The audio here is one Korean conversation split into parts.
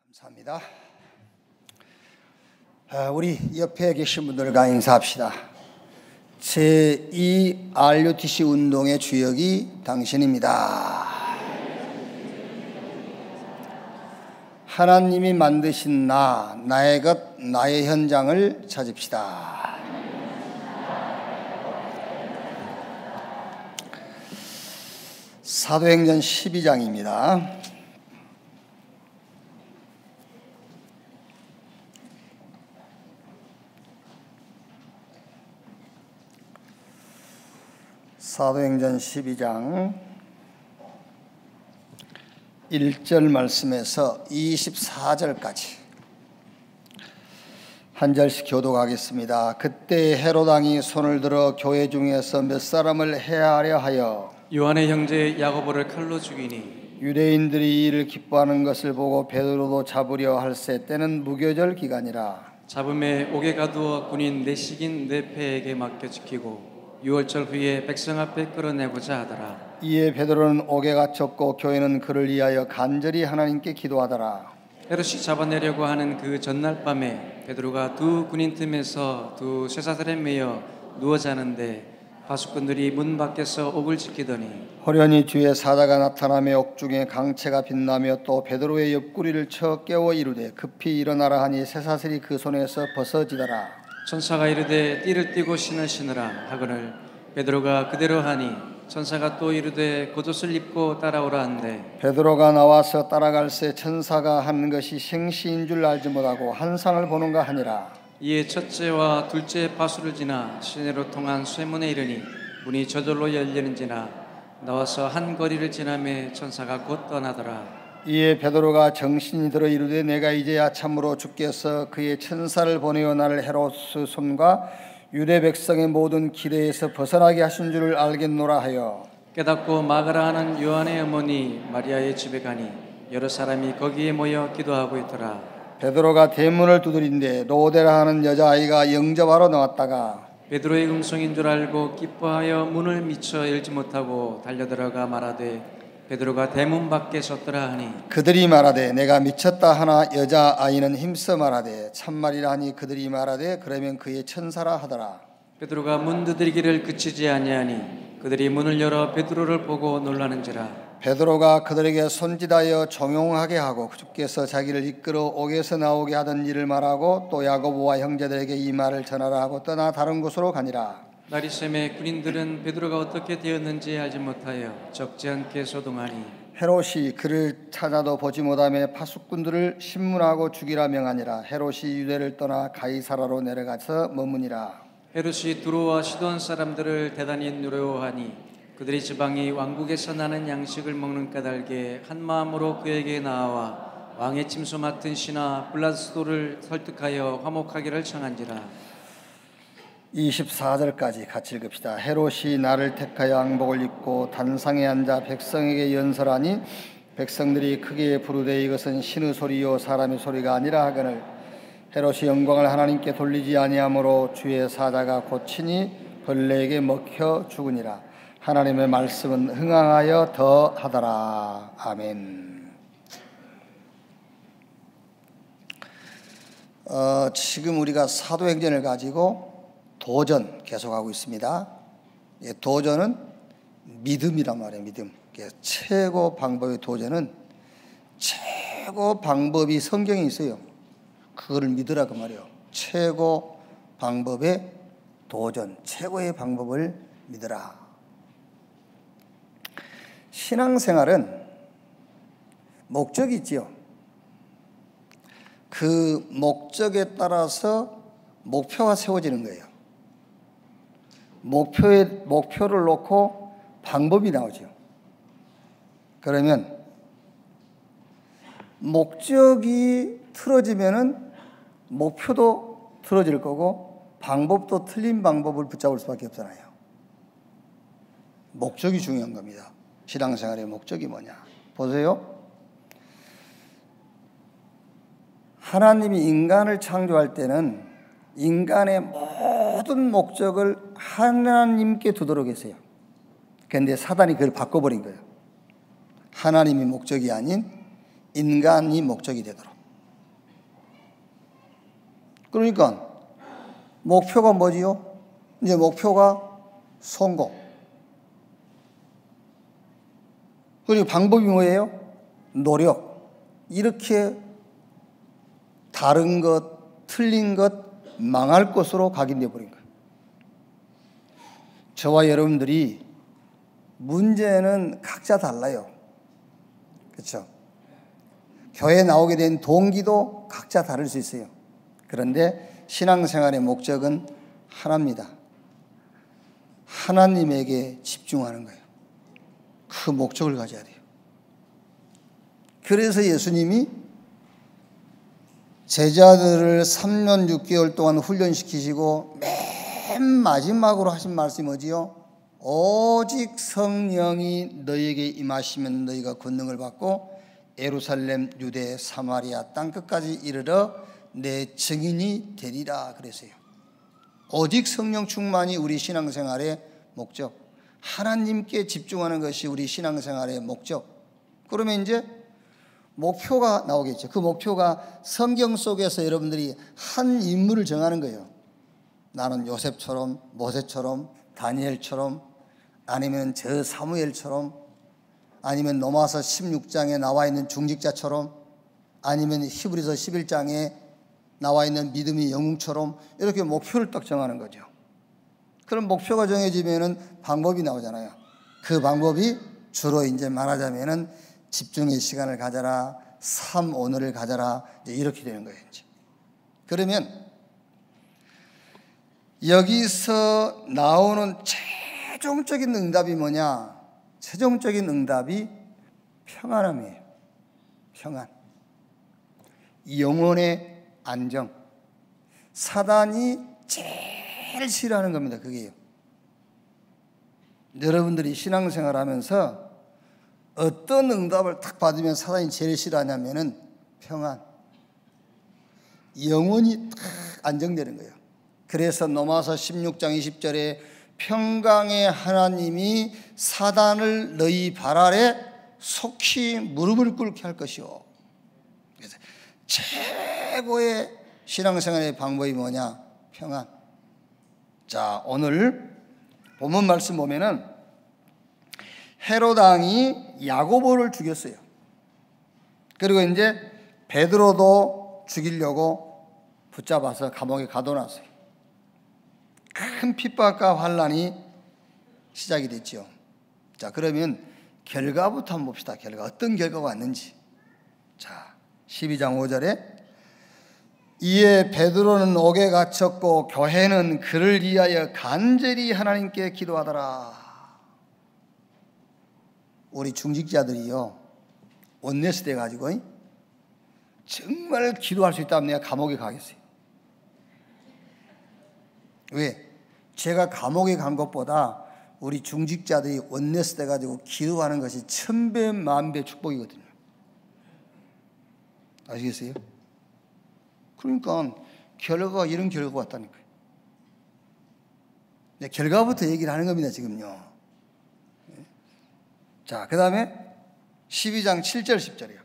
감사합니다. 우리 옆에 계신 분들과 인사합시다. 제2 RUTC 운동의 주역이 당신입니다. 하나님이 만드신 나의 것, 나의 현장을 찾읍시다. 사도행전 12장입니다. 사도행전 12장 1절 말씀에서 24절까지 한 절씩 교독하겠습니다. 그때 헤롯 왕이 손을 들어 교회 중에서 몇 사람을 해하려 하여 요한의 형제 야고보를 칼로 죽이니 유대인들이 이 일을 기뻐하는 것을 보고 베드로도 잡으려 할세. 때는 무교절 기간이라. 잡음에 옥에 가두어 군인 내식인 네페에게 맡겨 지키고 6월절 후에 백성 앞에 끌어내고자 하더라. 이에 베드로는 옥에 갇혔고 교회는 그를 위하여 간절히 하나님께 기도하더라. 헤롯이 잡아내려고 하는 그 전날 밤에 베드로가 두 군인 틈에서 두 쇠사슬에 매여 누워 자는데 파수꾼들이 문 밖에서 옥을 지키더니 호련히 주의 사자가 나타나며 옥중에 강채가 빛나며 또 베드로의 옆구리를 쳐 깨워 이르되 급히 일어나라 하니 쇠사슬이 그 손에서 벗어지더라. 천사가 이르되 띠를 띠고 신을 신으라 하거늘 베드로가 그대로 하니 천사가 또 이르되 겉옷을 입고 따라오라 한대 베드로가 나와서 따라갈새 천사가 하는 것이 생시인 줄 알지 못하고 환상을 보는가 하니라. 이에 첫째와 둘째 파수를 지나 시내로 통한 쇠문에 이르니 문이 저절로 열리는지나 나와서 한 거리를 지나매 천사가 곧 떠나더라. 이에 베드로가 정신이 들어 이르되 내가 이제야 참으로 주께서 그의 천사를 보내어 나를 헤롯의 손과 유대 백성의 모든 기대에서 벗어나게 하신 줄을 알겠노라 하여 깨닫고 마가라 하는 요한의 어머니 마리아의 집에 가니 여러 사람이 거기에 모여 기도하고 있더라. 베드로가 대문을 두드린데 로데라 하는 여자아이가 영접하러 나왔다가 베드로의 음성인 줄 알고 기뻐하여 문을 미처 열지 못하고 달려들어가 말하되 베드로가 대문 밖에 섰더라 하니 그들이 말하되 내가 미쳤다 하나 여자아이는 힘써 말하되 참말이라 하니 그들이 말하되 그러면 그의 천사라 하더라. 베드로가 문 두드리기를 그치지 아니하니 그들이 문을 열어 베드로를 보고 놀라는지라. 베드로가 그들에게 손짓하여 종용하게 하고 주께서 자기를 이끌어 옥에서 나오게 하던 일을 말하고 또 야고보와 형제들에게 이 말을 전하라 하고 떠나 다른 곳으로 가니라. 날이 새매 군인들은 베드로가 어떻게 되었는지 알지 못하여 적지 않게 소동하니 헤롯이 그를 찾아도 보지 못하며 파수꾼들을 신문하고 죽이라 명하니라. 헤롯이 유대를 떠나 가이사라로 내려가서 머무니라. 헤롯이 두로와 시돈 사람들을 대단히 두려워하니 그들이 지방이 왕국에서 나는 양식을 먹는 까닭에 한 마음으로 그에게 나아와 왕의 침소 맡은 신하 블라스도를 설득하여 화목하기를 청한지라. 24절까지 같이 읽읍시다. 헤롯이 나를 택하여 왕복을 입고 단상에 앉아 백성에게 연설하니 백성들이 크게 부르되 이것은 신의 소리요 사람의 소리가 아니라 하거늘 헤롯이 영광을 하나님께 돌리지 아니하므로 주의 사자가 고치니 벌레에게 먹혀 죽으니라. 하나님의 말씀은 흥황하여 더하더라. 아멘. 지금 우리가 사도행전을 가지고 도전 계속하고 있습니다. 도전은 믿음이란 말이에요. 믿음. 최고 방법의 도전은 최고 방법이 성경에 있어요. 그거를 믿으라 그 말이에요. 최고 방법의 도전, 최고의 방법을 믿으라. 신앙생활은 목적이 있지요. 그 목적에 따라서 목표가 세워지는 거예요. 목표를 놓고 방법이 나오죠. 그러면 목적이 틀어지면은 목표도 틀어질 거고 방법도 틀린 방법을 붙잡을 수밖에 없잖아요. 목적이 중요한 겁니다. 신앙생활의 목적이 뭐냐? 보세요. 하나님이 인간을 창조할 때는 인간의 모든 목적을 하나님께 두도록 했어요. 그런데 사단이 그걸 바꿔버린 거예요. 하나님이 목적이 아닌 인간이 목적이 되도록. 그러니까 목표가 뭐지요? 이제 목표가 성공. 그리고 방법이 뭐예요? 노력. 이렇게 다른 것, 틀린 것, 망할 것으로 각인되어 버린 거예요. 저와 여러분들이 문제는 각자 달라요. 그렇죠? 교회에 나오게 된 동기도 각자 다를 수 있어요. 그런데 신앙생활의 목적은 하나입니다. 하나님에게 집중하는 거예요. 그 목적을 가져야 돼요. 그래서 예수님이 제자들을 3년 6개월 동안 훈련시키시고 맨 마지막으로 하신 말씀이 뭐지요? 오직 성령이 너희에게 임하시면 너희가 권능을 받고 예루살렘, 유대, 사마리아 땅끝까지 이르러 내 증인이 되리라 그랬어요. 오직 성령 충만이 우리 신앙생활의 목적, 하나님께 집중하는 것이 우리 신앙생활의 목적. 그러면 이제 목표가 나오겠죠. 그 목표가 성경 속에서 여러분들이 한 인물을 정하는 거예요. 나는 요셉처럼, 모세처럼, 다니엘처럼, 아니면 저 사무엘처럼, 아니면 로마서 16장에 나와 있는 중직자처럼, 아니면 히브리서 11장에 나와 있는 믿음의 영웅처럼 이렇게 목표를 딱 정하는 거죠. 그럼 목표가 정해지면은 방법이 나오잖아요. 그 방법이 주로 이제 말하자면은 집중의 시간을 가져라, 삶 오늘을 가져라, 이제 이렇게 되는 거예요. 이제. 그러면 여기서 나오는 최종적인 응답이 뭐냐? 최종적인 응답이 평안함이에요. 평안. 영혼의 안정. 사단이 제일 싫어하는 겁니다. 그게요. 여러분들이 신앙생활 하면서 어떤 응답을 딱 받으면 사단이 제일 싫어하냐면은 평안. 영혼이 딱 안정되는 거예요. 그래서 로마서 16장 20절에 평강의 하나님이 사단을 너희 발 아래 속히 무릎을 꿇게 할 것이요. 그래서 최고의 신앙생활의 방법이 뭐냐? 평안. 자, 오늘 본문 말씀 보면은 헤롯 왕이 야고보를 죽였어요. 그리고 이제 베드로도 죽이려고 붙잡아서 감옥에 가둬놨어요. 큰 핍박과 환난이 시작이 됐죠. 자, 그러면 결과부터 한번 봅시다. 결과 어떤 결과가 왔는지. 자, 12장 5절에 이에 베드로는 옥에 갇혔고 교회는 그를 위하여 간절히 하나님께 기도하더라. 우리 중직자들이요, 원내스 돼 가지고 정말 기도할 수 있다면 내가 감옥에 가겠어요. 왜? 제가 감옥에 간 것보다 우리 중직자들이 원내스 돼 가지고 기도하는 것이 1000배 만배 축복이거든요. 아시겠어요? 그러니까 결과가 이런 결과가 왔다니까요. 결과부터 얘기를 하는 겁니다, 지금요. 자, 그 다음에 12장 7절 10절이요.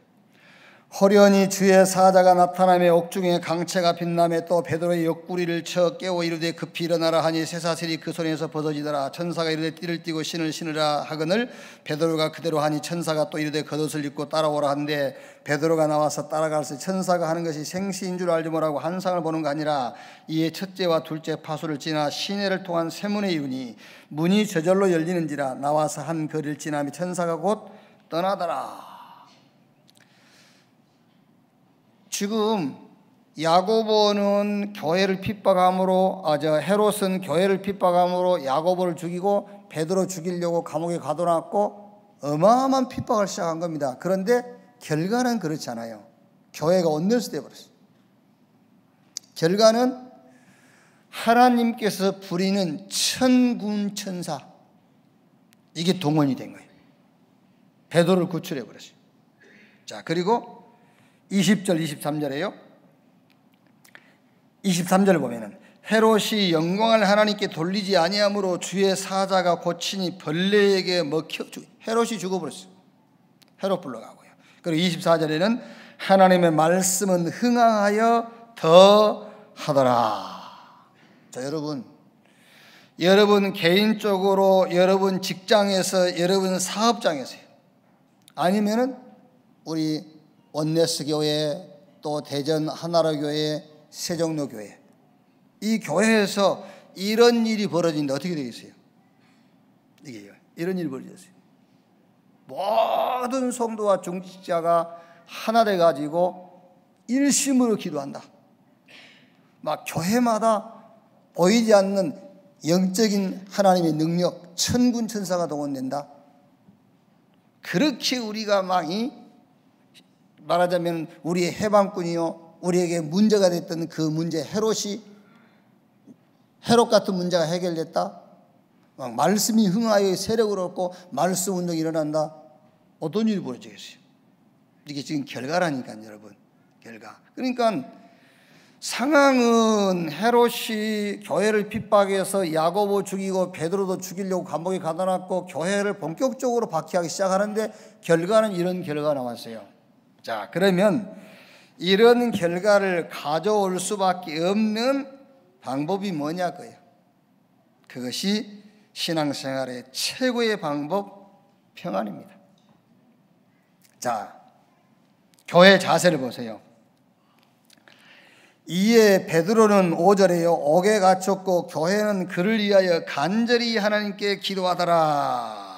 호련히 주의 사자가 나타나며 옥중에 강채가 빛나며 또 베드로의 옆구리를 쳐 깨워 이르되 급히 일어나라 하니 쇠사슬이 그 손에서 벗어지더라. 천사가 이르되 띠를 띠고 신을 신으라 하거늘 베드로가 그대로 하니 천사가 또 이르되 겉옷을 입고 따라오라 한데 베드로가 나와서 따라갈새 천사가 하는 것이 생시인 줄 알지 뭐라고 환상을 보는 거 아니라 이에 첫째와 둘째 파수를 지나 시내를 통한 세문에 이르니 문이 저절로 열리는지라 나와서 한 거리를 지나며 천사가 곧 떠나더라. 지금 야고보는 교회를 핍박함으로 헤롯은 교회를 핍박함으로 야고보를 죽이고 베드로 죽이려고 감옥에 가둬놨고 어마어마한 핍박을 시작한 겁니다. 그런데 결과는 그렇지 않아요. 교회가 온ner스 되어버렸어요. 결과는 하나님께서 부리는 천군 천사, 이게 동원이 된 거예요. 베드로를 구출해버렸어요. 자, 그리고 20절 23절에요. 23절을 보면은 헤롯이 영광을 하나님께 돌리지 아니함으로 주의 사자가 고치니 벌레에게 먹혀 헤롯이 죽어버렸어요. 헤롯 불러가고요. 그리고 24절에는 하나님의 말씀은 흥황하여 더 하더라. 자, 여러분 개인적으로, 여러분 직장에서, 여러분 사업장에서요, 아니면은 우리 원네스 교회, 또 대전 하나로 교회, 세종로 교회, 이 교회에서 이런 일이 벌어진다. 어떻게 되겠어요? 이게요, 이런 일이 벌어졌어요. 모든 성도와 중직자가 하나 돼 가지고 일심으로 기도한다. 막 교회마다 보이지 않는 영적인 하나님의 능력, 천군 천사가 동원된다. 그렇게 우리가 막 말하자면 우리의 해방꾼이요, 우리에게 문제가 됐던 그 문제, 헤롯 같은 문제가 해결됐다. 막 말씀이 흥하여 세력을 얻고 말씀 운동이 일어난다. 어떤 일이 벌어지겠어요? 이게 지금 결과라니까요, 여러분. 결과. 그러니까 상황은 헤롯이 교회를 핍박해서 야고보 죽이고 베드로도 죽이려고 감옥에 가둬놨고 교회를 본격적으로 박해하기 시작하는데 결과는 이런 결과가 나왔어요. 자, 그러면 이런 결과를 가져올 수밖에 없는 방법이 뭐냐고요. 그것이 신앙생활의 최고의 방법, 평안입니다. 자, 교회 자세를 보세요. 이에 베드로는 5절에요, 옥에 갇혔고 교회는 그를 위하여 간절히 하나님께 기도하더라.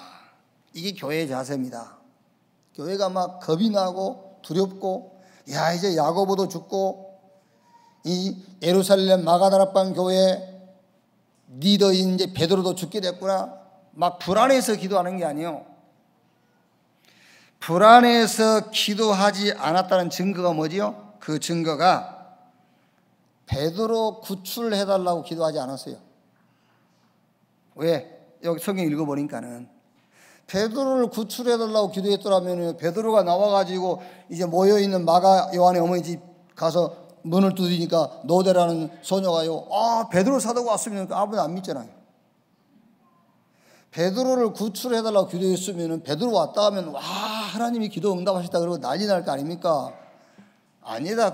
이게 교회의 자세입니다. 교회가 막 겁이 나고 두렵고, 야, 이제 야고보도 죽고 이 예루살렘 마가다락방 교회 리더인 이제 베드로도 죽게 됐구나, 막 불안해서 기도하는 게 아니에요. 불안해서 기도하지 않았다는 증거가 뭐지요? 그 증거가 베드로 구출해달라고 기도하지 않았어요. 왜? 여기 성경 읽어보니까는 베드로를 구출해달라고 기도했더라면 베드로가 나와가지고 이제 모여있는 마가 요한의 어머니 집 가서 문을 두드리니까 노대라는 소녀가요, 아, 베드로 사도가 왔으면 아무도 안 믿잖아요. 베드로를 구출해달라고 기도했으면 베드로 왔다 하면 와, 하나님이 기도 응답하셨다 그러고 난리 날 거 아닙니까? 아니다.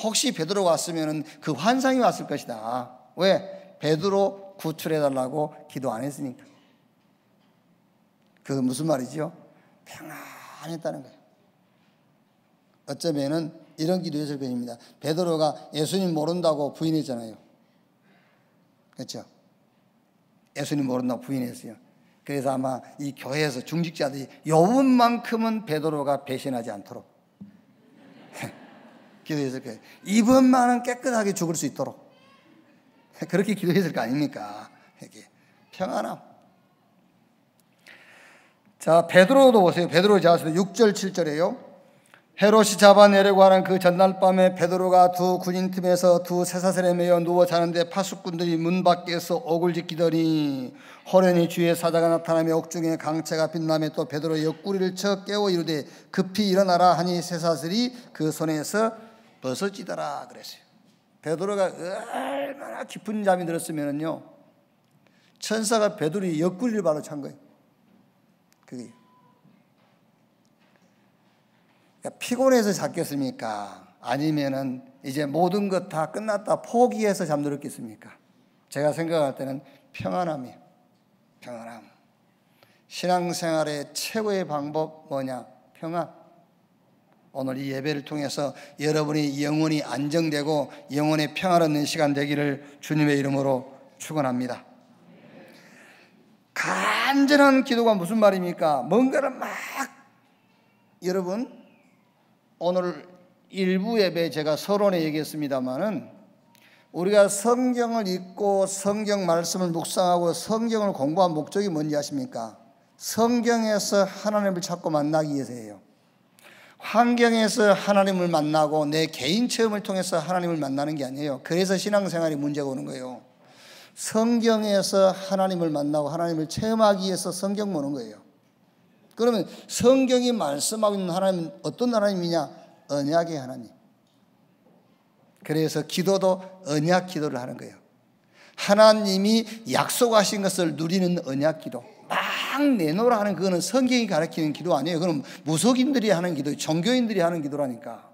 혹시 베드로가 왔으면 그 환상이 왔을 것이다. 왜? 베드로 구출해달라고 기도 안 했으니까. 그 무슨 말이죠? 평안했다는 거예요. 어쩌면은 이런 기도했을 것입니다. 베드로가 예수님 모른다고 부인했잖아요. 그렇죠? 예수님 모른다고 부인했어요. 그래서 아마 이 교회에서 중직자들이 요번만큼은 베드로가 배신하지 않도록 기도했을 거예요. 이번만은 깨끗하게 죽을 수 있도록 그렇게 기도했을 거 아닙니까? 이게 평안함. 자, 베드로도 보세요. 베드로 자서 6절 7절에요. 헤롯이 잡아내려고 하는 그 전날 밤에 베드로가 두 군인 틈에서 두 쇠사슬에 매여 누워 자는데 파수꾼들이 문 밖에서 옥을 지키더니 호련히 주의 사자가 나타나며 옥중에 강채가 빛나며 또 베드로의 옆구리를 쳐 깨워 이르되 급히 일어나라 하니 쇠사슬이 그 손에서 벗어지더라 그랬어요. 베드로가 얼마나 깊은 잠이 들었으면요, 천사가 베드로의 옆구리를 바로 찬 거예요. 그게 피곤해서 잤겠습니까? 아니면은 이제 모든 것 다 끝났다 포기해서 잠들었겠습니까? 제가 생각할 때는 평안함이에요. 평안함. 신앙생활의 최고의 방법 뭐냐? 평안. 오늘 이 예배를 통해서 여러분이 영혼이 안정되고 영혼의 평안 얻는 시간 되기를 주님의 이름으로 축원합니다. 간절한 기도가 무슨 말입니까? 뭔가를 막, 여러분 오늘 일부 예배 제가 서론에 얘기했습니다마는 우리가 성경을 읽고 성경 말씀을 묵상하고 성경을 공부한 목적이 뭔지 아십니까? 성경에서 하나님을 찾고 만나기 위해서예요. 환경에서 하나님을 만나고 내 개인 체험을 통해서 하나님을 만나는 게 아니에요. 그래서 신앙생활이 문제가 오는 거예요. 성경에서 하나님을 만나고 하나님을 체험하기 위해서 성경 보는 거예요. 그러면 성경이 말씀하고 있는 하나님은 어떤 하나님이냐? 언약의 하나님. 그래서 기도도 언약 기도를 하는 거예요. 하나님이 약속하신 것을 누리는 언약 기도. 막 내놓으라 하는 그거는 성경이 가르치는 기도 아니에요. 그건 무속인들이 하는 기도, 종교인들이 하는 기도라니까.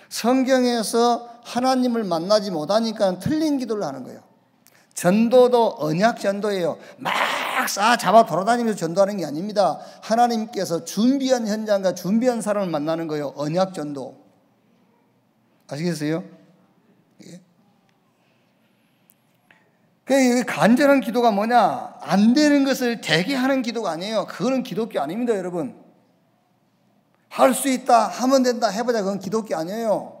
성경에서 하나님을 만나지 못하니까 틀린 기도를 하는 거예요. 전도도 언약 전도예요. 막 싹 잡아 돌아다니면서 전도하는 게 아닙니다. 하나님께서 준비한 현장과 준비한 사람을 만나는 거예요. 언약 전도. 아시겠어요? 그 간절한 기도가 뭐냐? 안 되는 것을 되게 하는 기도가 아니에요. 그거는 기독교 아닙니다, 여러분. 할 수 있다, 하면 된다, 해보자. 그건 기독교 아니에요.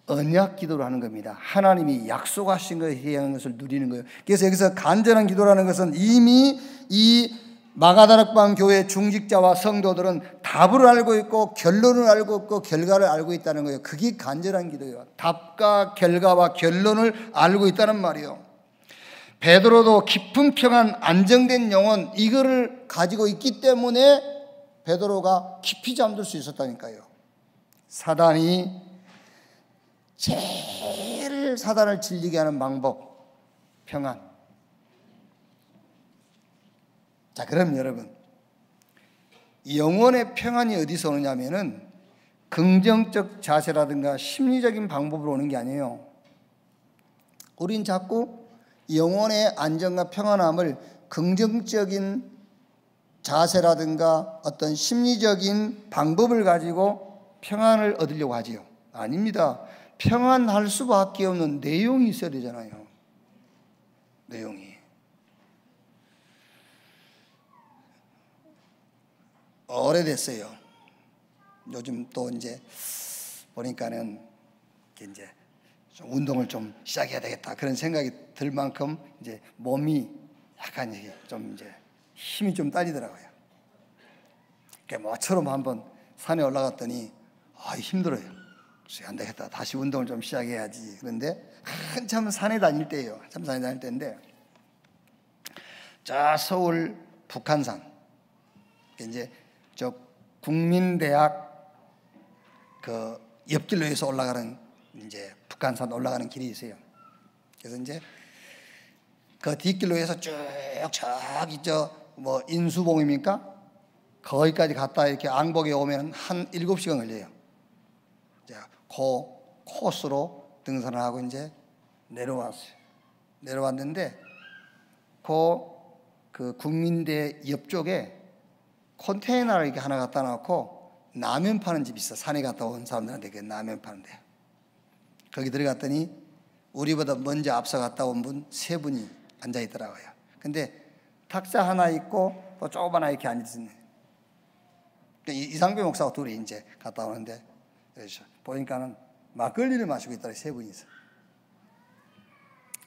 언약 기도를 하는 겁니다. 하나님이 약속하신 것에 대한 것을 누리는 거예요. 그래서 여기서 간절한 기도라는 것은 이미 이 마가다락방 교회 중직자와 성도들은 답을 알고 있고 결론을 알고 있고 결과를 알고 있다는 거예요. 그게 간절한 기도예요. 답과 결과와 결론을 알고 있다는 말이에요. 베드로도 깊은 평안, 안정된 영혼, 이거를 가지고 있기 때문에 베드로가 깊이 잠들 수 있었다니까요. 사단이 제일 사단을 질리게 하는 방법, 평안. 자, 그럼 여러분, 영혼의 평안이 어디서 오느냐면은 긍정적 자세라든가 심리적인 방법으로 오는 게 아니에요. 우린 자꾸 영혼의 안정과 평안함을 긍정적인 자세라든가 어떤 심리적인 방법을 가지고 평안을 얻으려고 하지요. 아닙니다. 평안할 수밖에 없는 내용이 있어야 되잖아요. 내용이. 오래됐어요. 요즘 또 이제 보니까는 이제 좀 운동을 좀 시작해야 되겠다 그런 생각이 들 만큼 이제 몸이 약간 좀 이제 힘이 좀 딸리더라고요. 그러니까 모처럼 한번 산에 올라갔더니 힘들어요. 안 되겠다. 다시 운동을 좀 시작해야지. 그런데 한참 산에 다닐 때예요. 한참 산에 다닐 때인데, 자 서울 북한산 이제 저 국민대학 그 옆길로 해서 올라가는 이제 북한산 올라가는 길이 있어요. 그래서 이제 그 뒷길로 해서 쭉 저기 저 뭐 인수봉입니까? 거기까지 갔다 이렇게 앙복에 오면 한 7시간 걸려요. 자, 그 코스로 등산을 하고 이제 내려왔어요. 내려왔는데 그 국민대 옆쪽에 컨테이너를 이렇게 하나 갖다 놓고 라면 파는 집이 있어. 산에 갔다 온 사람들한테 그 라면 파는데, 거기 들어갔더니 우리보다 먼저 앞서 갔다 온 분 3분이 앉아 있더라고요. 근데 탁자 하나 있고 또 조금 하나 이렇게 앉아있네. 이상배 목사가 둘이 이제 갔다 오는데, 보니까는 막걸리를 마시고 있더라고요. 3분이서.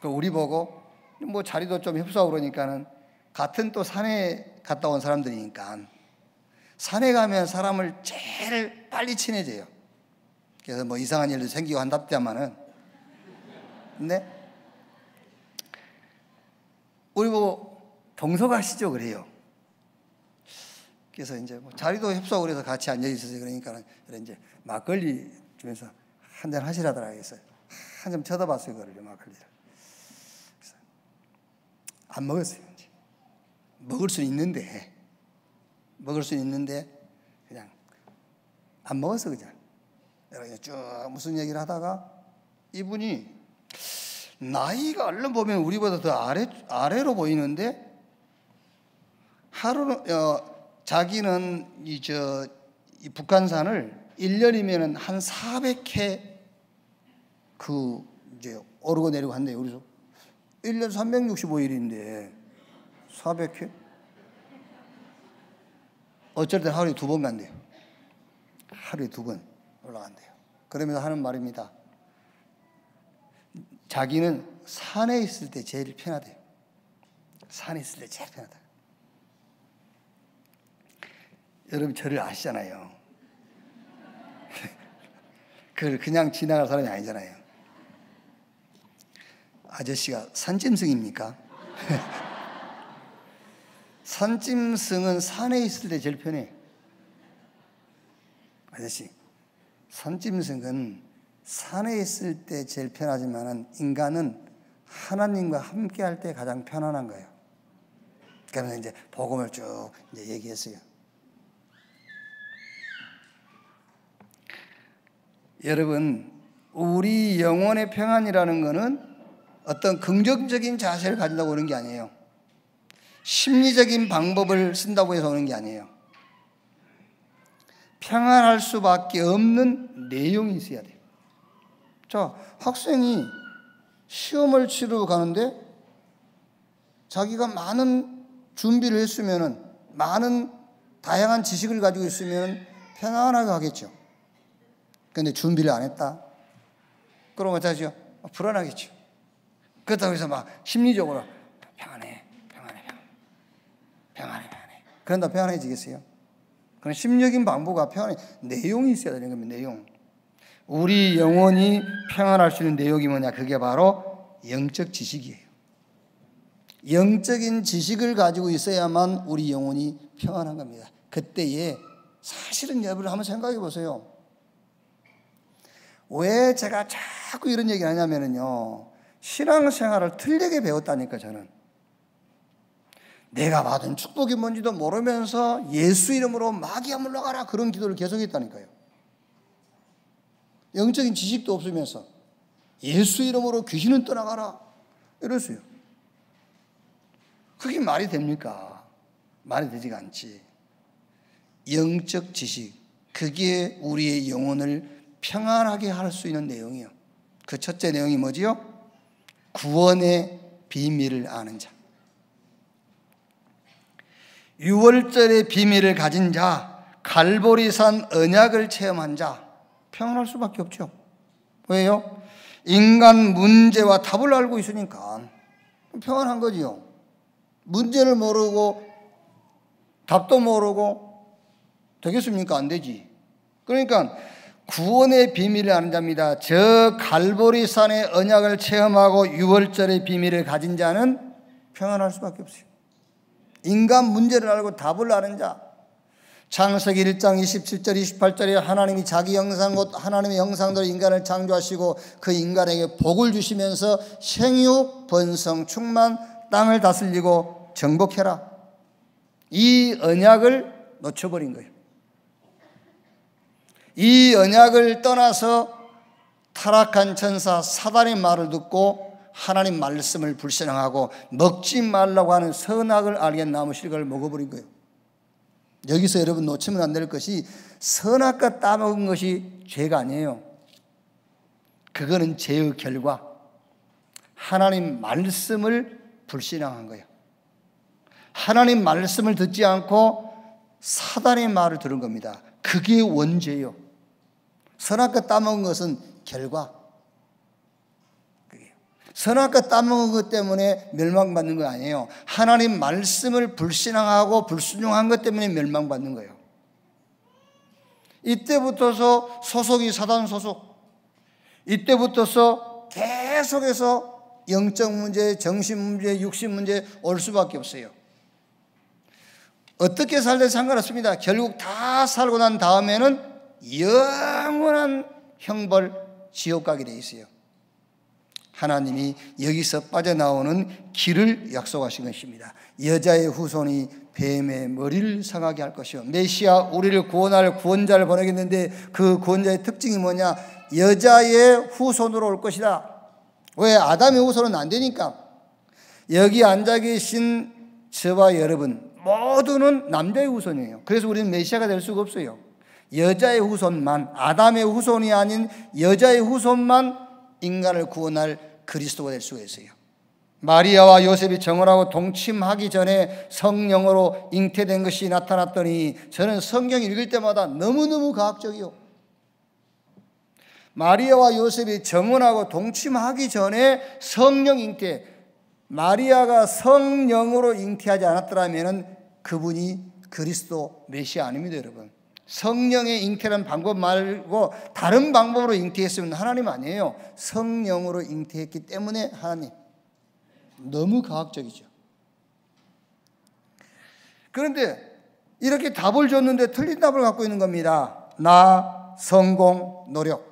그 우리 보고 뭐 자리도 좀 협소하고 그러니까는 같은 또 산에 갔다 온 사람들이니까 산에 가면 사람을 제일 빨리 친해져요. 그래서 뭐 이상한 일도 생기고 한답디야마는, 근데 우리 보고 동서가시죠 그래요. 그래서 이제 뭐 자리도 협소하고 그래서 같이 앉아 있어서 그러니까 이제 막걸리 주면서 한잔 하시라더라고요. 그래서 한참 쳐다봤어요 그거를, 막걸리를. 그래서 안 먹었어요. 이제 먹을 수 있는데 그냥 안 먹었어. 그냥 쭉 무슨 얘기를 하다가 이분이 나이가 얼른 보면 우리보다 더 아래로 보이는데, 하루는 자기는 이 북한산을 1년이면은 한 400회 이제 오르고 내리고 한대요. 그래서 1년 365일인데 400회? 어쩔 때 하루에 2번 간대요. 하루에 2번 올라간대요. 그러면서 하는 말입니다. 자기는 산에 있을 때 제일 편하대요. 산에 있을 때 제일 편하다. 여러분 저를 아시잖아요. 그걸 그냥 지나갈 사람이 아니잖아요. 아저씨가 산짐승입니까? 산짐승은 산에 있을 때 제일 편해. 아저씨, 산짐승은 산에 있을 때 제일 편하지만은 인간은 하나님과 함께 할 때 가장 편안한 거예요. 그러면서 이제 복음을 쭉 이제 얘기했어요. 여러분, 우리 영혼의 평안이라는 것은 어떤 긍정적인 자세를 가진다고 오는 게 아니에요. 심리적인 방법을 쓴다고 해서 오는 게 아니에요. 평안할 수밖에 없는 내용이 있어야 돼요. 자, 학생이 시험을 치러 가는데 자기가 많은 준비를 했으면, 많은 다양한 지식을 가지고 있으면 편안하게 하겠죠. 그런데 준비를 안 했다. 그럼 어쩌죠? 불안하겠죠. 그렇다고 해서 막 심리적으로 평안해. 그런다 평안해지겠어요? 그런 심리적인 방법과 평안의 내용이 있어야 되는 겁니다. 내용. 우리 영혼이 평안할 수 있는 내용이 뭐냐? 그게 바로 영적 지식이에요. 영적인 지식을 가지고 있어야만 우리 영혼이 평안한 겁니다. 그때에 사실은 여러분 한번 생각해 보세요. 왜 제가 자꾸 이런 얘기를 하냐면요, 신앙생활을 틀리게 배웠다니까. 저는 내가 받은 축복이 뭔지도 모르면서 예수 이름으로 마귀야 물러가라, 그런 기도를 계속했다니까요. 영적인 지식도 없으면서 예수 이름으로 귀신은 떠나가라 이랬어요. 그게 말이 됩니까? 말이 되지가 않지. 영적 지식, 그게 우리의 영혼을 평안하게 할 수 있는 내용이에요. 그 첫째 내용이 뭐지요? 구원의 비밀을 아는 자. 유월절의 비밀을 가진 자, 갈보리산 언약을 체험한 자, 평안할 수밖에 없죠. 왜요? 인간 문제와 답을 알고 있으니까 평안한 거지요. 문제를 모르고 답도 모르고 되겠습니까? 안 되지. 그러니까 구원의 비밀을 아는 자입니다. 저 갈보리산의 언약을 체험하고 유월절의 비밀을 가진 자는 평안할 수밖에 없어요. 인간 문제를 알고 답을 아는 자. 창세기 1장 27절 28절에 하나님이 자기 형상 곧 하나님의 형상대로 인간을 창조하시고 그 인간에게 복을 주시면서 생육 번성 충만 땅을 다스리고 정복해라. 이 언약을 놓쳐버린 거예요. 이 언약을 떠나서 타락한 천사 사단의 말을 듣고 하나님 말씀을 불신앙하고 먹지 말라고 하는 선악을 알게 나무 실과를 먹어버린 거예요. 여기서 여러분 놓치면 안 될 것이, 선악과 따먹은 것이 죄가 아니에요. 그거는 죄의 결과. 하나님 말씀을 불신앙한 거예요. 하나님 말씀을 듣지 않고 사단의 말을 들은 겁니다. 그게 원죄예요. 선악과 따먹은 것은 결과. 선악과 따먹은 것 때문에 멸망받는 거 아니에요. 하나님 말씀을 불신앙하고 불순종한 것 때문에 멸망받는 거예요. 이때부터서 소속이 사단 소속. 이때부터서 계속해서 영적 문제, 정신 문제, 육신 문제 올 수밖에 없어요. 어떻게 살든 상관없습니다. 결국 다 살고 난 다음에는 영원한 형벌, 지옥 가게 돼 있어요. 하나님이 여기서 빠져나오는 길을 약속하신 것입니다. 여자의 후손이 뱀의 머리를 상하게 할 것이요. 메시아, 우리를 구원할 구원자를 보내겠는데 그 구원자의 특징이 뭐냐? 여자의 후손으로 올 것이다. 왜? 아담의 후손은 안 되니까. 여기 앉아 계신 저와 여러분 모두는 남자의 후손이에요. 그래서 우리는 메시아가 될 수가 없어요. 여자의 후손만, 아담의 후손이 아닌 여자의 후손만 인간을 구원할 그리스도가 될 수가 있어요. 마리아와 요셉이 정혼하고 동침하기 전에 성령으로 잉태된 것이 나타났더니 저는 성경 읽을 때마다 너무너무 과학적이요. 마리아와 요셉이 정혼하고 동침하기 전에 성령 잉태, 마리아가 성령으로 잉태하지 않았더라면 그분이 그리스도 메시아 아닙니다, 여러분. 성령의 잉태라는 방법 말고 다른 방법으로 잉태했으면 하나님 아니에요. 성령으로 잉태했기 때문에 하나님. 너무 과학적이죠. 그런데 이렇게 답을 줬는데 틀린 답을 갖고 있는 겁니다. 나, 성공, 노력.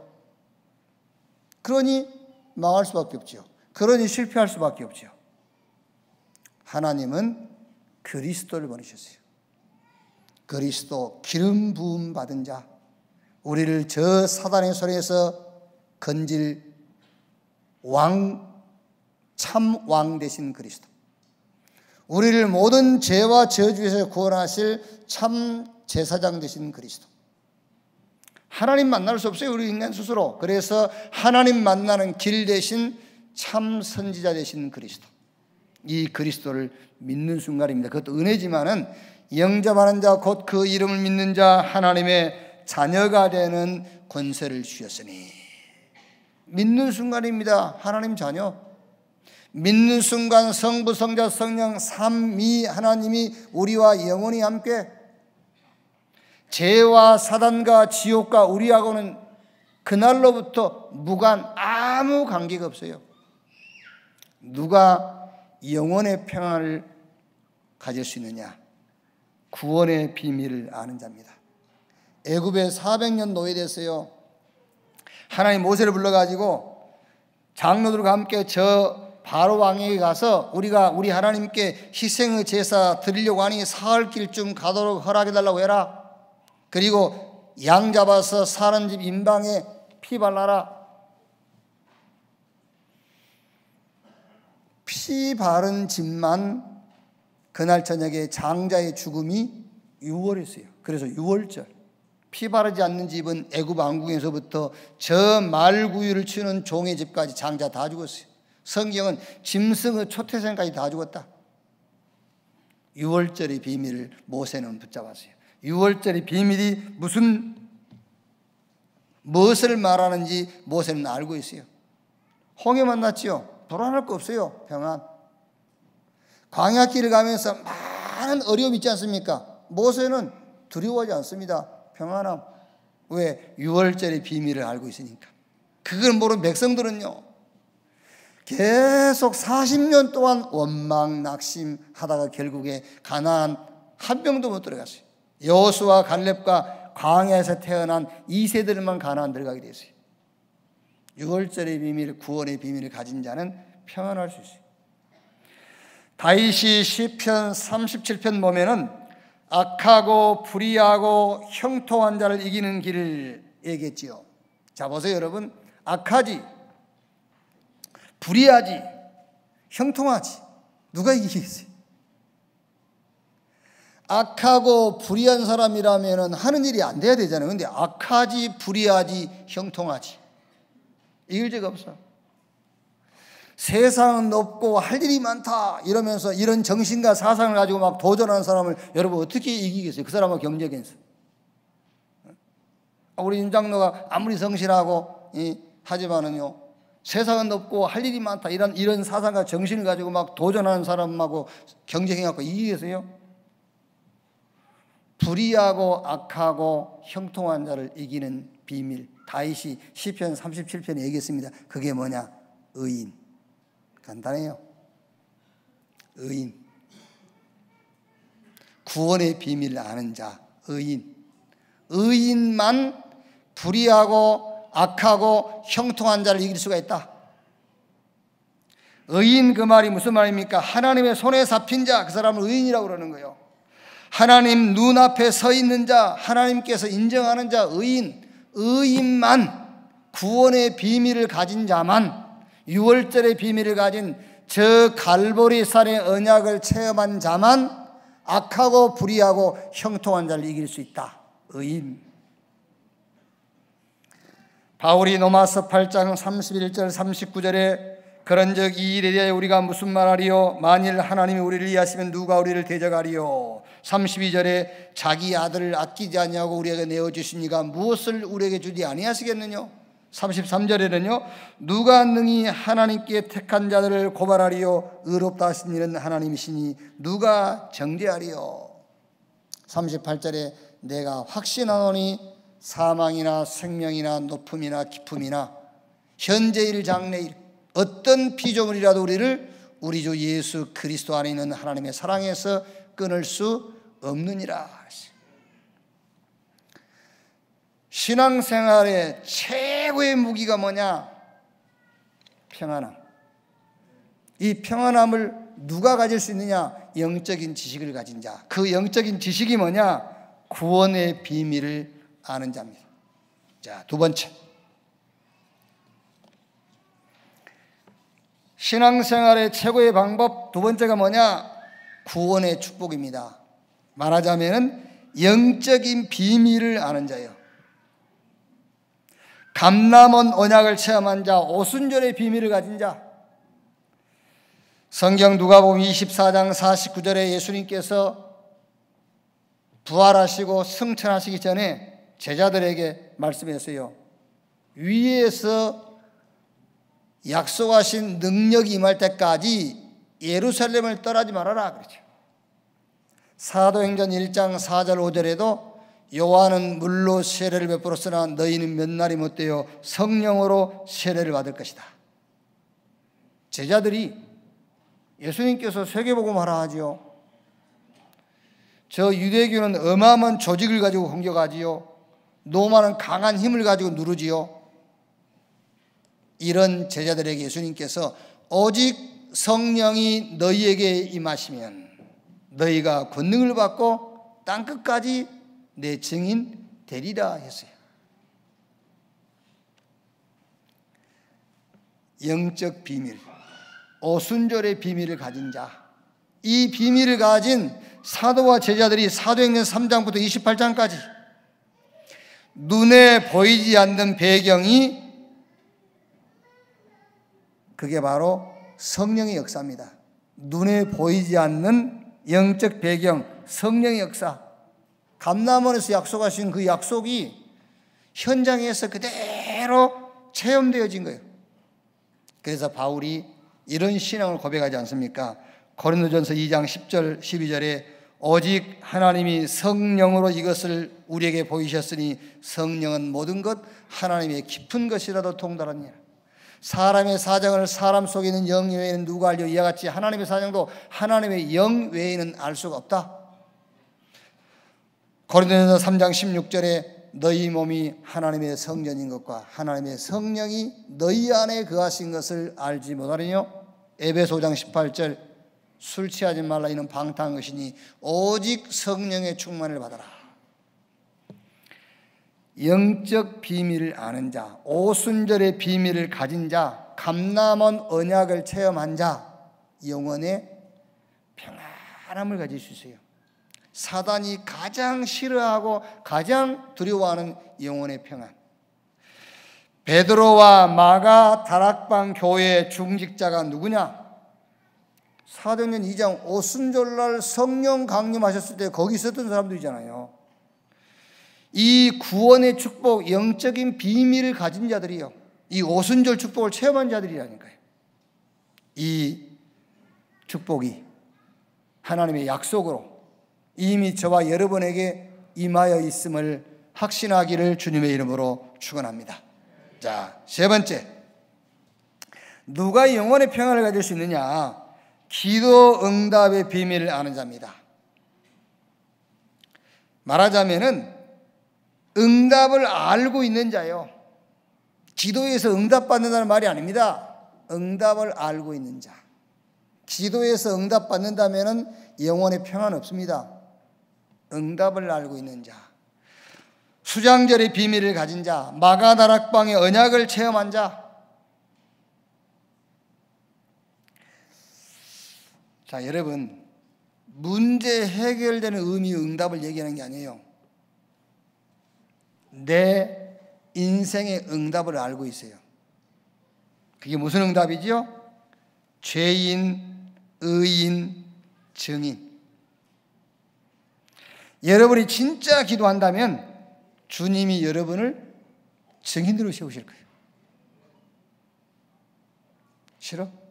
그러니 망할 수밖에 없죠. 그러니 실패할 수밖에 없죠. 하나님은 그리스도를 보내셨어요. 그리스도 기름 부음 받은 자, 우리를 저 사단의 손에서 건질 참 왕 되신 그리스도, 우리를 모든 죄와 저주에서 구원하실 참 제사장 되신 그리스도. 하나님 만날 수 없어요, 우리 인간 스스로. 그래서 하나님 만나는 길 대신 참 선지자 되신 그리스도, 이 그리스도를 믿는 순간입니다. 그것도 은혜지만은 영접하는 자 곧 그 이름을 믿는 자 하나님의 자녀가 되는 권세를 주셨으니, 믿는 순간입니다. 하나님 자녀. 믿는 순간 성부, 성자, 성령 삼위 하나님이 우리와 영원히 함께, 죄와 사단과 지옥과 우리하고는 그날로부터 무관, 아무 관계가 없어요. 누가 영원의 평안을 가질 수 있느냐? 구원의 비밀을 아는 자입니다. 애굽에 400년 노예됐어요. 하나님 모세를 불러가지고 장로들과 함께 저 바로 왕에게 가서 우리 하나님께 희생의 제사 드리려고 하니 사흘 길쯤 가도록 허락해달라고 해라. 그리고 양 잡아서 사는 집 임방에 피 발라라. 피 바른 집만 그날 저녁에 장자의 죽음이 6월이었어요. 그래서 6월절. 피 바르지 않는 집은 애굽 왕궁에서부터 저 말구유를 치는 종의 집까지 장자 다 죽었어요. 성경은 짐승의 초태생까지 다 죽었다. 6월절의 비밀을 모세는 붙잡았어요. 6월절의 비밀이 무엇을 말하는지 모세는 알고 있어요. 홍해 만났지요. 불안할 거 없어요. 평안. 광야길을 가면서 많은 어려움이 있지 않습니까? 모세는 두려워하지 않습니다. 평안함. 왜? 6월절의 비밀을 알고 있으니까. 그걸 모르는 백성들은요, 계속 40년 동안 원망 낙심하다가 결국에 가나안 한 명도 못 들어갔어요. 여호수아 갈렙과 광야에서 태어난 2세들만 가나안 들어가게 됐어요. 6월절의 비밀, 구원의 비밀을 가진 자는 평안할 수 있어요. 다윗이 시편 37편 보면은 악하고 불의하고 형통한 자를 이기는 길을 얘기했지요. 자, 보세요 여러분. 악하지, 불의하지, 형통하지. 누가 이기겠어요? 악하고 불의한 사람이라면 하는 일이 안 돼야 되잖아요. 근데 악하지, 불의하지, 형통하지. 이길 데가 없어. 세상은 높고 할 일이 많다 이러면서 이런 정신과 사상을 가지고 막 도전하는 사람을 여러분 어떻게 이기겠어요? 그 사람하고 경쟁해서. 우리 윤 장로가 아무리 성실하고 하지만은요, 세상은 높고 할 일이 많다 이런 사상과 정신을 가지고 막 도전하는 사람하고 경쟁해갖고 이기겠어요? 불의하고 악하고 형통한 자를 이기는 비밀, 다윗이 시편 37편에 얘기했습니다. 그게 뭐냐? 의인. 간단해요. 의인. 구원의 비밀을 아는 자, 의인. 의인만 불의하고 악하고 형통한 자를 이길 수가 있다. 의인, 그 말이 무슨 말입니까? 하나님의 손에 잡힌 자, 그 사람을 의인이라고 그러는 거예요. 하나님 눈앞에 서 있는 자, 하나님께서 인정하는 자, 의인. 의인만, 구원의 비밀을 가진 자만, 6월절의 비밀을 가진 저 갈보리산의 언약을 체험한 자만 악하고 불의하고 형통한 자를 이길 수 있다. 의인. 바울이 로마서 8장 31절 39절에 그런즉 이 일에 대하여 우리가 무슨 말하리요? 만일 하나님이 우리를 위하시면 누가 우리를 대적하리요? 32절에 자기 아들을 아끼지 아니하고 우리에게 내어주시니가 무엇을 우리에게 주지 아니하시겠느냐? 33절에는요, 누가 능히 하나님께 택한 자들을 고발하리요? 의롭다 하신 이는 하나님이시니 누가 정죄하리요? 38절에 내가 확신하노니 사망이나 생명이나 높음이나 깊음이나 현재일 장래일 어떤 피조물이라도 우리를 우리 주 예수 그리스도 안에 있는 하나님의 사랑에서 끊을 수 없느니라. 신앙생활의 최고의 무기가 뭐냐? 평안함. 이 평안함을 누가 가질 수 있느냐? 영적인 지식을 가진 자. 그 영적인 지식이 뭐냐? 구원의 비밀을 아는 자입니다. 자, 두 번째. 신앙생활의 최고의 방법 두 번째가 뭐냐? 구원의 축복입니다. 말하자면 영적인 비밀을 아는 자예요. 감남원 언약을 체험한 자, 오순절의 비밀을 가진 자. 성경 누가복음 24장 49절에 예수님께서 부활하시고 승천하시기 전에 제자들에게 말씀했어요. 위에서 약속하신 능력이 임할 때까지 예루살렘을 떠나지 말아라 그러죠. 사도행전 1장 4절 5절에도 요한은 물로 세례를 베풀었으나 너희는 몇 날이 못되어 성령으로 세례를 받을 것이다. 제자들이 예수님께서 세계복음하라 하지요. 저 유대교는 어마어마한 조직을 가지고 공격하지요. 로마는 강한 힘을 가지고 누르지요. 이런 제자들에게 예수님께서 오직 성령이 너희에게 임하시면 너희가 권능을 받고 땅끝까지 내 증인 되리라 했어요. 영적 비밀, 오순절의 비밀을 가진 자, 이 비밀을 가진 사도와 제자들이 사도행전 3장부터 28장까지 눈에 보이지 않는 배경이 그게 바로 성령의 역사입니다. 눈에 보이지 않는 영적 배경, 성령의 역사. 감람원에서 약속하신 그 약속이 현장에서 그대로 체험되어진 거예요. 그래서 바울이 이런 신앙을 고백하지 않습니까? 고린도전서 2장 10절 12절에 오직 하나님이 성령으로 이것을 우리에게 보이셨으니 성령은 모든 것 하나님의 깊은 것이라도 통달하니라. 사람의 사정을 사람 속에 있는 영 외에는 누가 알려? 이와 같이 하나님의 사정도 하나님의 영 외에는 알 수가 없다. 고린도전서 3장 16절에 너희 몸이 하나님의 성전인 것과 하나님의 성령이 너희 안에 거하신 것을 알지 못하리뇨. 에베소 5장 18절 술 취하지 말라 이는 방탕한 것이니 오직 성령의 충만을 받아라. 영적 비밀을 아는 자, 오순절의 비밀을 가진 자, 감람원 언약을 체험한 자, 영혼의 평안함을 가질 수 있어요. 사단이 가장 싫어하고 가장 두려워하는 영혼의 평안. 베드로와 마가 다락방 교회의 중직자가 누구냐? 사도행전 2장 오순절날 성령 강림하셨을 때 거기 있었던 사람들이잖아요. 이 구원의 축복, 영적인 비밀을 가진 자들이요, 이 오순절 축복을 체험한 자들이라니까요. 이 축복이 하나님의 약속으로 이미 저와 여러분에게 임하여 있음을 확신하기를 주님의 이름으로 축원합니다. 자, 세 번째, 누가 영혼의 평안을 가질 수 있느냐? 기도 응답의 비밀을 아는 자입니다. 말하자면은 응답을 알고 있는 자요. 기도에서 응답받는다는 말이 아닙니다. 응답을 알고 있는 자. 기도에서 응답받는다면은 영혼의 평안 없습니다. 응답을 알고 있는 자, 수장절의 비밀을 가진 자, 마가다락방의 언약을 체험한 자. 자, 여러분, 문제 해결되는 의미의 응답을 얘기하는 게 아니에요. 내 인생의 응답을 알고 있어요. 그게 무슨 응답이지요? 죄인, 의인, 증인. 여러분이 진짜 기도한다면 주님이 여러분을 증인으로 세우실 거예요. 싫어?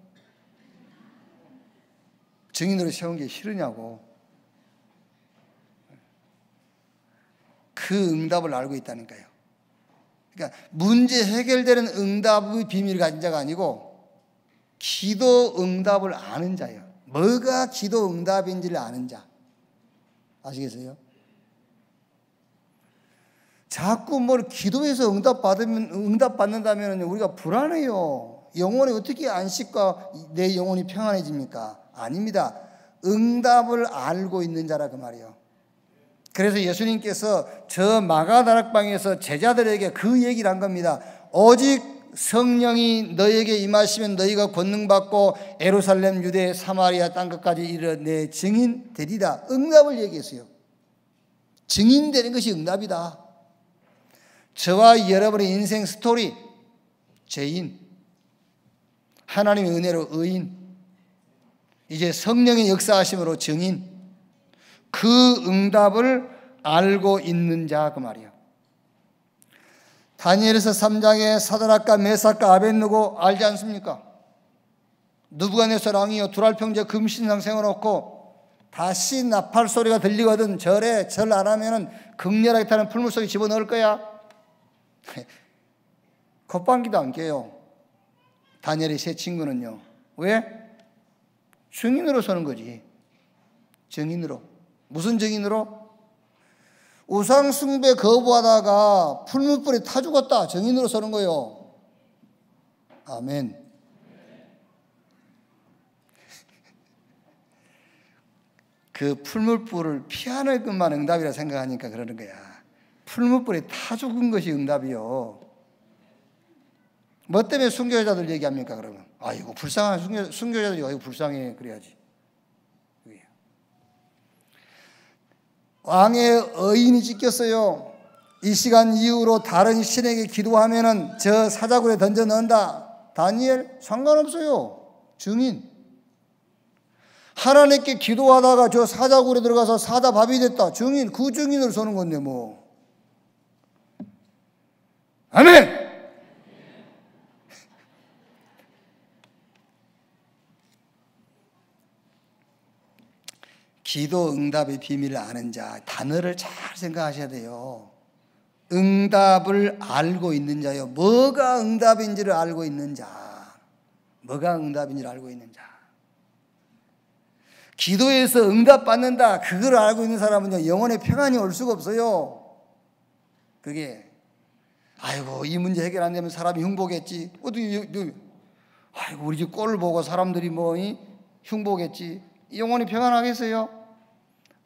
증인으로 세운 게 싫으냐고. 그 응답을 알고 있다니까요. 그러니까 문제 해결되는 응답의 비밀을 가진 자가 아니고 기도 응답을 아는 자예요. 뭐가 기도 응답인지를 아는 자. 아시겠어요? 자꾸 뭘 기도해서 응답받는다면 우리가 불안해요. 영혼이 어떻게 안식과 내 영혼이 평안해집니까? 아닙니다. 응답을 알고 있는 자라 그 말이에요. 그래서 예수님께서 저 마가다락방에서 제자들에게 그 얘기를 한 겁니다. 오직 성령이 너에게 임하시면 너희가 권능받고 예루살렘, 유대, 사마리아 땅끝까지 이르러 내 증인 되리라. 응답을 얘기했어요. 증인 되는 것이 응답이다. 저와 여러분의 인생 스토리, 죄인, 하나님의 은혜로 의인, 이제 성령의 역사하심으로 증인, 그 응답을 알고 있는 자 그 말이에요. 다니엘서 3장에 사드락과 메삭과 아벳느고 알지 않습니까? 느부갓네살 왕이요 두랄평제 금신상 세워놓고 다시 나팔 소리가 들리거든 절에 절 안 하면은 극렬하게 타는 풀물 속에 집어넣을 거야. 겉방귀도 안 껴요. 다니엘의 세 친구는요. 왜? 증인으로 서는 거지. 증인으로. 무슨 증인으로? 우상 숭배 거부하다가 풀무불에 타 죽었다. 증인으로 서는 거예요. 아멘. 그 풀무불을 피하는 것만 응답이라 생각하니까 그러는 거야. 풀무불에 타 죽은 것이 응답이요. 뭐 때문에 순교자들 얘기합니까 그러면? 아이고 불쌍한 순교자들이 아이고 불쌍해 그래야지. 왕의 의인이 찢겼어요. 이 시간 이후로 다른 신에게 기도하면은 저 사자굴에 던져 넣는다. 다니엘 상관없어요. 증인. 하나님께 기도하다가 저 사자굴에 들어가서 사자밥이 됐다. 증인. 그 증인으로 서는 건데 뭐. 아멘. 기도 응답의 비밀을 아는 자, 단어를 잘 생각하셔야 돼요. 응답을 알고 있는 자요. 뭐가 응답인지를 알고 있는 자. 뭐가 응답인지를 알고 있는 자. 기도에서 응답받는다. 그걸 알고 있는 사람은요, 영혼의 평안이 올 수가 없어요. 그게, 아이고, 이 문제 해결 안 되면 사람이 흉보겠지. 아이고, 우리 집 꼴을 보고 사람들이 흉보겠지. 영혼이 평안하겠어요?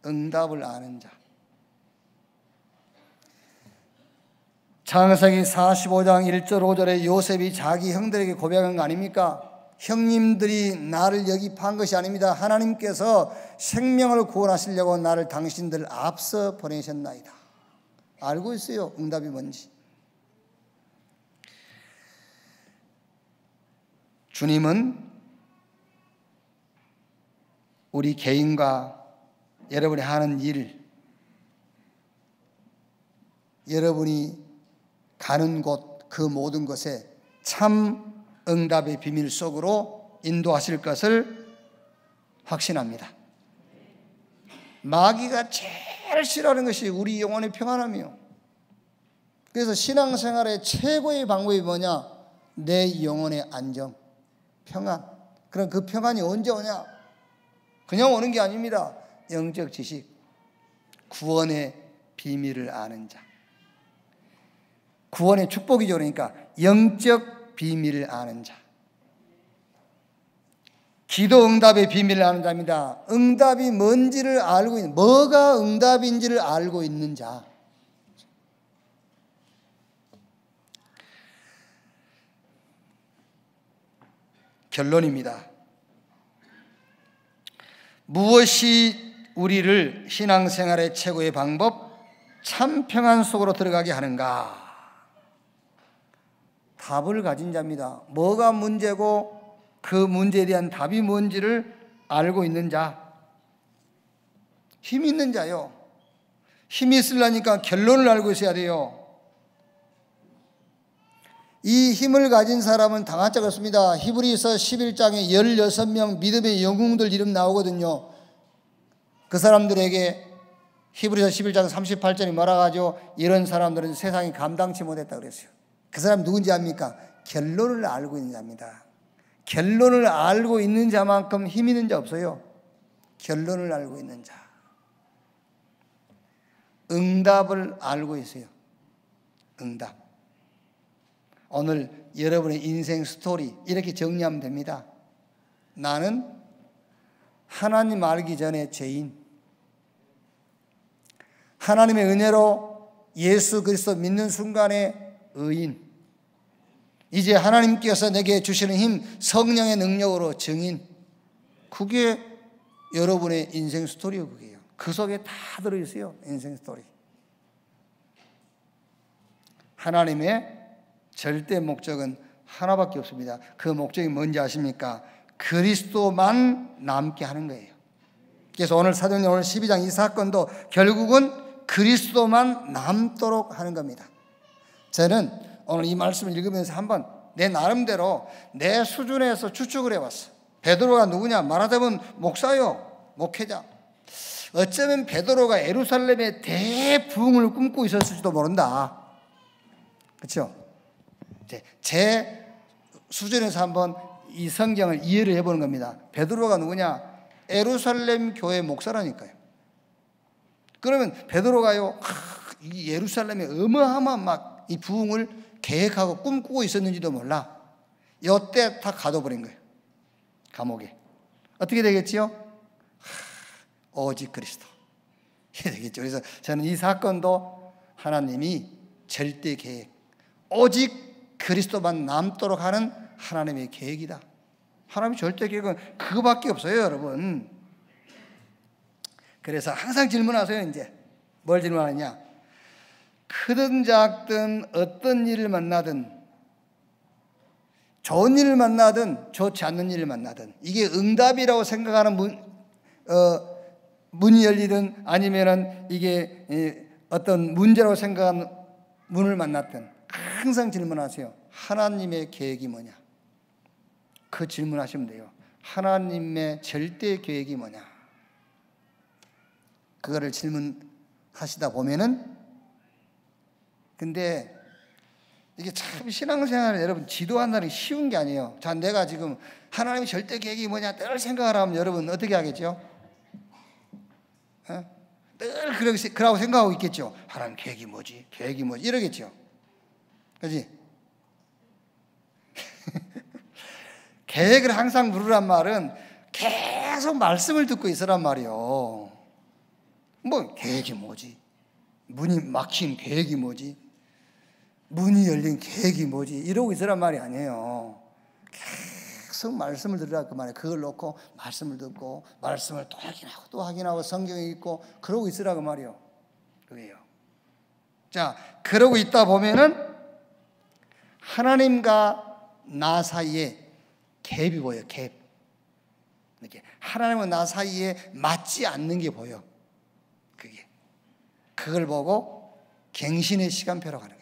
응답을 아는 자. 창세기 45장 1절 5절에 요셉이 자기 형들에게 고백한 거 아닙니까? 형님들이 나를 영입한 것이 아닙니다. 하나님께서 생명을 구원하시려고 나를 당신들 앞서 보내셨나이다. 알고 있어요. 응답이 뭔지. 주님은 우리 개인과 여러분이 하는 일, 여러분이 가는 곳, 그 모든 것에 참 응답의 비밀 속으로 인도하실 것을 확신합니다. 마귀가 제일 싫어하는 것이 우리 영혼의 평안함이요. 그래서 신앙생활의 최고의 방법이 뭐냐? 내 영혼의 안정, 평안. 그럼 그 평안이 언제 오냐? 그냥 오는 게 아닙니다. 영적 지식, 구원의 비밀을 아는 자. 구원의 축복이죠. 그러니까 영적 비밀을 아는 자. 기도 응답의 비밀을 아는 자입니다. 응답이 뭔지를 알고 있는, 뭐가 응답인지를 알고 있는 자. 결론입니다. 무엇이 우리를 신앙생활의 최고의 방법, 참 평안 속으로 들어가게 하는가? 답을 가진 자입니다. 뭐가 문제고 그 문제에 대한 답이 뭔지를 알고 있는 자. 힘 있는 자요. 힘이 있으려니까 결론을 알고 있어야 돼요. 이 힘을 가진 사람은 당할 자가 없습니다. 히브리서 11장에 16명 믿음의 영웅들 이름 나오거든요. 그 사람들에게 히브리서 11장 38절이 뭐라고 하죠? 이런 사람들은 세상이 감당치 못했다 그랬어요. 그 사람 누군지 압니까? 결론을 알고 있는 자입니다. 결론을 알고 있는 자만큼 힘 있는 자 없어요. 결론을 알고 있는 자. 응답을 알고 있어요. 응답. 오늘 여러분의 인생 스토리 이렇게 정리하면 됩니다. 나는 하나님 알기 전에 죄인, 하나님의 은혜로 예수 그리스도 믿는 순간에 의인, 이제 하나님께서 내게 주시는 힘, 성령의 능력으로 증인. 그게 여러분의 인생 스토리예요. 그게요. 그 속에 다 들어있어요. 인생 스토리. 하나님의 절대 목적은 하나밖에 없습니다. 그 목적이 뭔지 아십니까? 그리스도만 남게 하는 거예요. 그래서 오늘 사도행전 오늘 12장 이 사건도 결국은 그리스도만 남도록 하는 겁니다. 저는 오늘 이 말씀을 읽으면서 한번 내 나름대로 내 수준에서 추측을 해봤어. 베드로가 누구냐? 말하자면 목사요, 목회자. 어쩌면 베드로가 예루살렘의 대부흥을 꿈꾸고 있었을지도 모른다. 그렇죠? 제 수준에서 한번 이 성경을 이해를 해보는 겁니다. 베드로가 누구냐? 예루살렘 교회 목사라니까요. 그러면 베드로가요, 이 예루살렘에 어마어마한 막 이 부흥을 계획하고 꿈꾸고 있었는지도 몰라. 이때 다 가둬버린 거예요. 감옥에. 어떻게 되겠지요? 오직 그리스도. 이렇게 되겠죠. 그래서 저는 이 사건도 하나님이 절대 계획, 오직 그리스도만 남도록 하는 하나님의 계획이다. 하나님의 절대 계획은 그거밖에 없어요, 여러분. 그래서 항상 질문하세요. 이제 뭘 질문하느냐? 크든 작든 어떤 일을 만나든, 좋은 일을 만나든 좋지 않는 일을 만나든, 이게 응답이라고 생각하는 문이 열리든 아니면은 이게 어떤 문제라고 생각하는 문을 만났든 항상 질문하세요. 하나님의 계획이 뭐냐? 그 질문하시면 돼요. 하나님의 절대 계획이 뭐냐? 그거를 질문하시다 보면은, 근데 이게 참 신앙생활을 여러분 지도한다는 게 쉬운 게 아니에요. 자, 내가 지금 하나님의 절대 계획이 뭐냐 늘 생각을 하면 여러분 어떻게 하겠죠? 늘 그러고 생각하고 있겠죠. 하나님 계획이 뭐지? 계획이 뭐지? 이러겠죠. 그렇지? 계획을 항상 누르란 말은 계속 말씀을 듣고 있으란 말이요. 뭐 계획이 뭐지? 문이 막힌 계획이 뭐지? 문이 열린 계획이 뭐지? 이러고 있으란 말이 아니에요. 계속 말씀을 들으라 그 말이에요. 그걸 놓고 말씀을 듣고 말씀을 또 확인하고 또 확인하고 성경에 읽고 그러고 있으라 그 말이에요. 그게요. 자, 그러고 있다 보면은 하나님과 나 사이에 갭이 보여요. 갭. 이렇게 하나님과 나 사이에 맞지 않는 게 보여. 그걸 보고 갱신의 시간표라고 하는 거예요.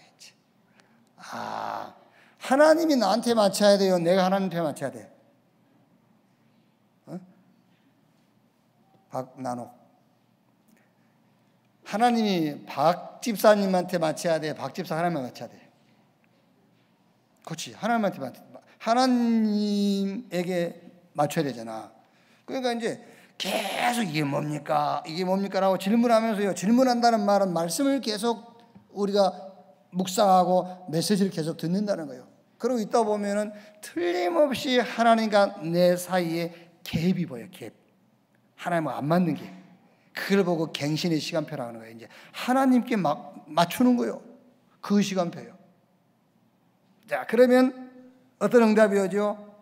하나님이 나한테 맞춰야 돼요? 내가 하나님한테 맞춰야 돼요? 박나노. 하나님이 박 집사님한테 맞춰야 돼요? 박 집사 하나님한테 맞춰야 돼요? 그렇지. 하나님한테 하나님에게 맞춰야 되잖아. 그러니까 이제 계속 이게 뭡니까? 이게 뭡니까? 라고 질문하면서요. 질문한다는 말은 말씀을 계속 우리가 묵상하고 메시지를 계속 듣는다는 거예요. 그러고 있다 보면은 틀림없이 하나님과 내 사이에 갭이 보여요. 갭. 하나님과 안 맞는 게. 그걸 보고 갱신의 시간표라고 하는 거예요. 이제 하나님께 맞추는 거예요. 그 시간표예요. 자, 그러면 어떤 응답이 오죠?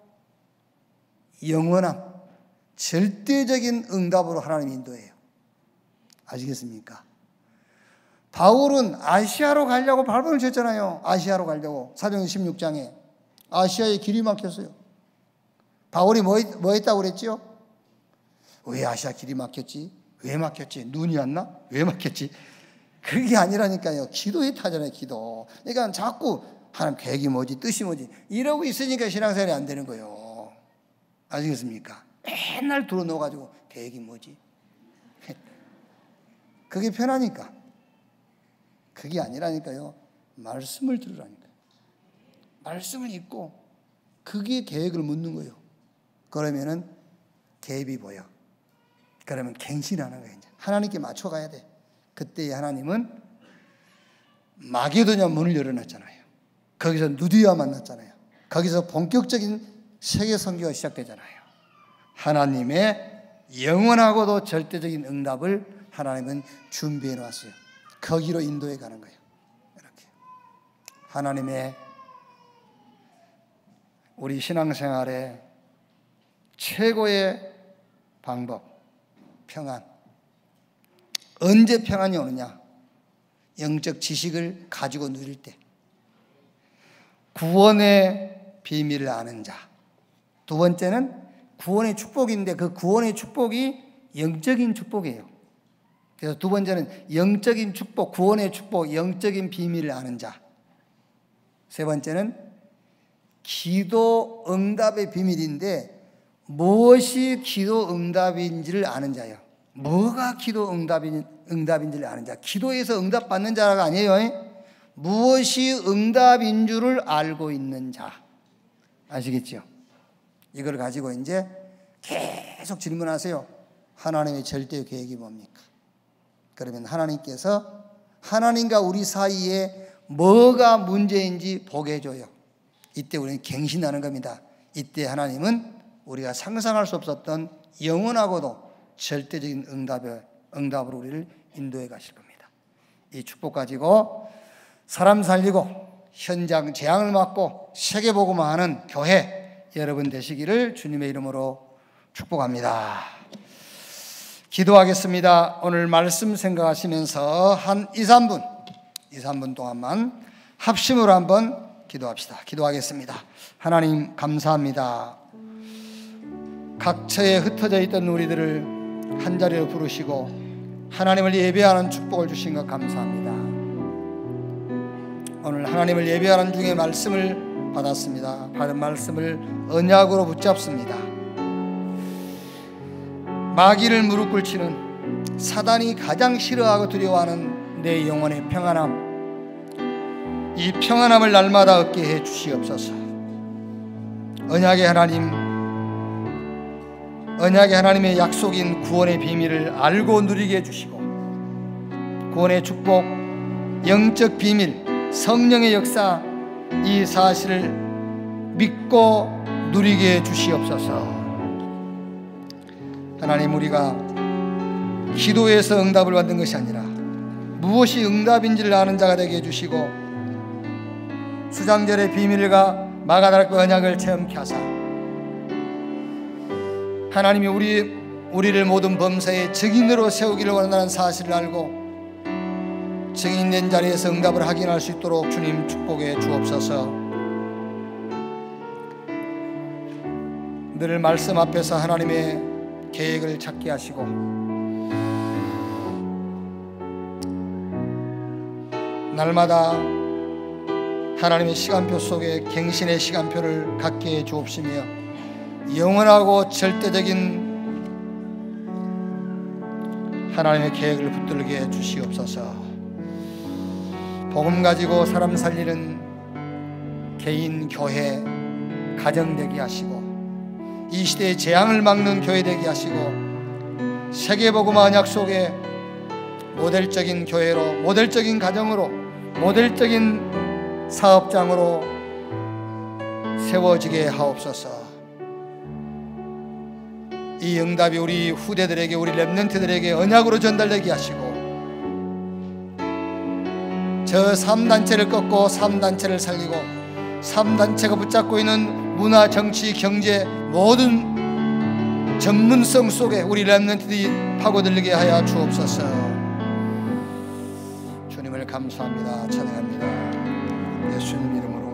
영원한 절대적인 응답으로 하나님 인도해요. 아시겠습니까? 바울은 아시아로 가려고 발버둥을 쳤잖아요. 아시아로 가려고. 사도행전 16장에 아시아에 길이 막혔어요. 바울이 뭐 했다고 그랬죠? 왜 아시아 길이 막혔지? 왜 막혔지? 눈이 왔나? 왜 막혔지? 그게 아니라니까요. 기도했다잖아요. 기도. 그러니까 자꾸 하나님 계획이 뭐지? 뜻이 뭐지? 이러고 있으니까 신앙생활이 안 되는 거예요. 아시겠습니까? 맨날 들어놓아가지고 계획이 뭐지? 그게 편하니까. 그게 아니라니까요. 말씀을 들으라니까요. 말씀을 읽고 그게 계획을 묻는 거예요. 그러면은 갭이 보여. 그러면 갱신하는 거예요. 이제. 하나님께 맞춰가야 돼. 그때 하나님은 마게도냐 문을 열어놨잖아요. 거기서 누디와 만났잖아요. 거기서 본격적인 세계 선교가 시작되잖아요. 하나님의 영원하고도 절대적인 응답을 하나님은 준비해 놨어요. 거기로 인도해 가는 거예요. 이렇게 하나님의 우리 신앙생활의 최고의 방법, 평안. 언제 평안이 오느냐? 영적 지식을 가지고 누릴 때, 구원의 비밀을 아는 자. 두 번째는 구원의 축복인데 그 구원의 축복이 영적인 축복이에요. 그래서 두 번째는 영적인 축복, 구원의 축복, 영적인 비밀을 아는 자. 세 번째는 기도 응답의 비밀인데 무엇이 기도 응답인지를 아는 자예요. 뭐가 기도 응답인지를 아는 자. 기도에서 응답받는 자가 아니에요. 무엇이 응답인 줄을 알고 있는 자. 아시겠죠? 이걸 가지고 이제 계속 질문하세요. 하나님의 절대 계획이 뭡니까? 그러면 하나님께서 하나님과 우리 사이에 뭐가 문제인지 보게 해줘요. 이때 우리는 갱신하는 겁니다. 이때 하나님은 우리가 상상할 수 없었던 영원하고도 절대적인 응답으로 우리를 인도해 가실 겁니다. 이 축복 가지고 사람 살리고 현장 재앙을 막고 세계복음화 하는 교회 여러분 되시기를 주님의 이름으로 축복합니다. 기도하겠습니다. 오늘 말씀 생각하시면서 한 2, 3분 동안만 합심으로 한번 기도합시다. 기도하겠습니다. 하나님 감사합니다. 각처에 흩어져 있던 우리들을 한자리로 부르시고 하나님을 예배하는 축복을 주신 것 감사합니다. 오늘 하나님을 예배하는 중에 말씀을 받았습니다. 받은 말씀을 언약으로 붙잡습니다. 마귀를 무릎 꿇치는 사단이 가장 싫어하고 두려워하는 내 영혼의 평안함, 이 평안함을 날마다 얻게 해 주시옵소서. 언약의 하나님의 약속인 구원의 비밀을 알고 누리게 해주시고 구원의 축복, 영적 비밀, 성령의 역사, 이 사실을 믿고 누리게 해주시옵소서. 하나님, 우리가 기도에서 응답을 받는 것이 아니라 무엇이 응답인지를 아는 자가 되게 해주시고 수장절의 비밀과 마가다락과 언약을 체험케 하사 하나님이 우리를 모든 범사의 증인으로 세우기를 원한다는 사실을 알고 증인된 자리에서 응답을 확인할 수 있도록 주님 축복해 주옵소서. 늘 말씀 앞에서 하나님의 계획을 찾게 하시고 날마다 하나님의 시간표 속에 갱신의 시간표를 갖게 해 주옵시며 영원하고 절대적인 하나님의 계획을 붙들게 해 주시옵소서. 복음 가지고 사람 살리는 개인, 교회, 가정 되게 하시고 이 시대의 재앙을 막는 교회 되게 하시고 세계복음 언약 속에 모델적인 교회로, 모델적인 가정으로, 모델적인 사업장으로 세워지게 하옵소서. 이 응답이 우리 후대들에게, 우리 렘넌트들에게 언약으로 전달되게 하시고 저 3단체를 꺾고 3단체를 살리고 3단체가 붙잡고 있는 문화, 정치, 경제 모든 전문성 속에 우리 렘넌트들이 파고들게 하여 주옵소서. 주님을 감사합니다. 찬양합니다. 예수님 이름으로